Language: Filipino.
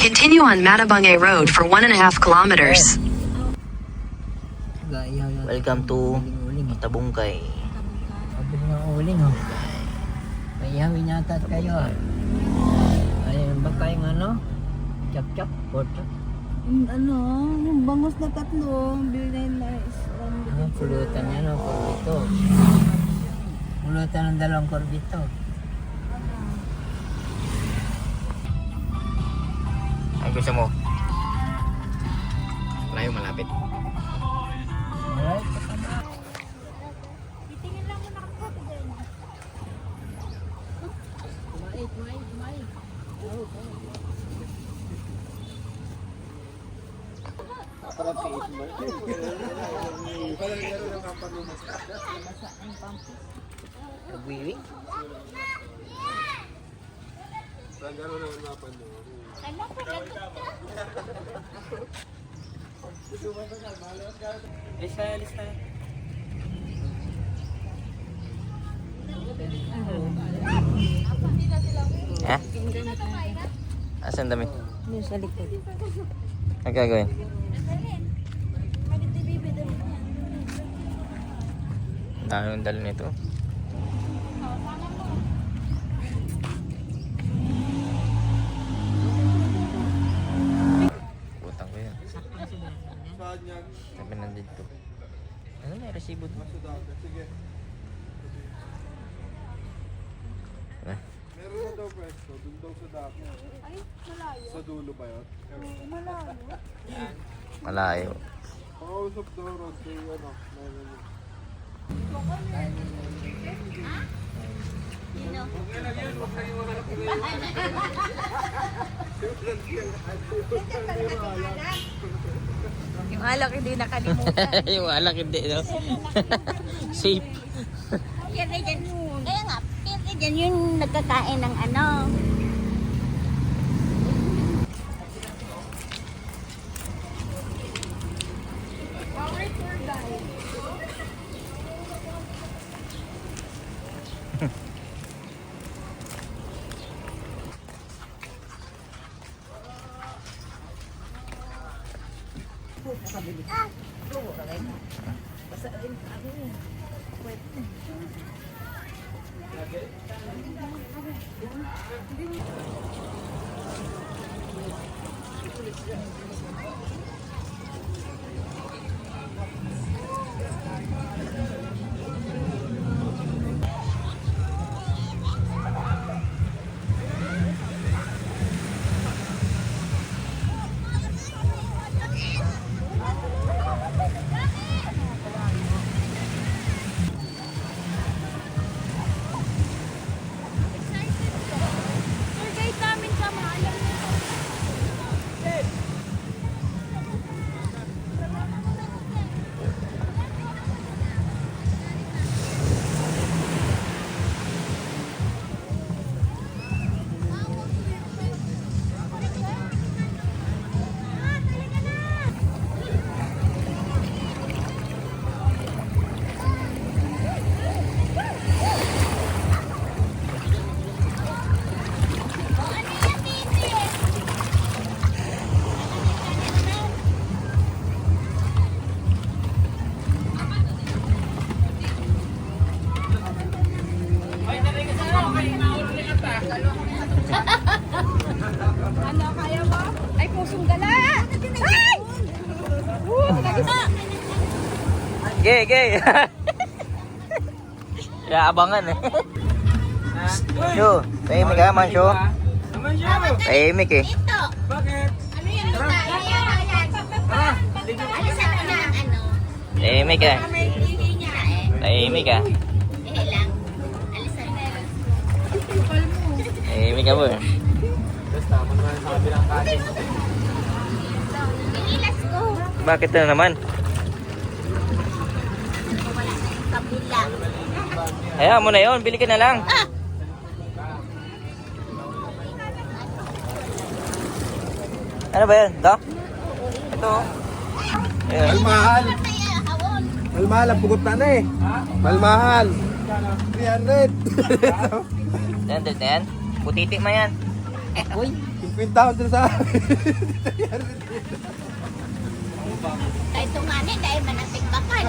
Continue on Matabangay Road for 1.5 kilometers. Welcome to Matabungkay. Pabili ng uling, oh. May ihawin yata kayo, ah. Ayun ba kayong ano? Chop-chop? Pork-chop? Yung bangus na tatlo, bilhin na isang Ano, pulutan niya, no? Korbito. Pulutan ng 2 korbito. Ang gusto mo? Malayo, malapit. Alright, Nagwiwing? Lista. Ha? Asan dami? Doon sa likod. Ang gagawin? Dami yung dalo nito. Butang ko yan. Sabi nandito. Ano may resibo mo? Meron na daw pwesto, dun daw sa dako. Ay, malayo. Sa dulo ba yun? Malayo. Pakausap daw road, so ano, meron yun. Yung alak hindi nakalimutan. Yung alak hindi, no? Safe. Kaya dyan, kaya nga, kaya dyan yung nagkakain ng ano. Ano, kaya mo? Ay, pusong gala! Ay! Gay. Ya, abangan eh. Syo, tahimik ka man, Syo. Tahimik eh. Ito! Bakit? Ano yan? Ano sa kanang ano? Tahimik ka. Hindi niya eh. Tahimik ka. Lang. Alisan na. Tahimik ka po. Tapos tama na sa kabilang kanin. Inilas ko. Bakit na naman? Wala na yung kabila. Hayaan mo na yun, bili ka na lang. Ano ba yan? Ito? Ito. Ayan. Malmahal! Kaya, hawon. Malmahal, ang pugot na eh. Malmahal! 300! 100 na yan. Putiti man yan. Uy, Kwintaon din sa akin. Kahit tumani, dahil manapit bakal.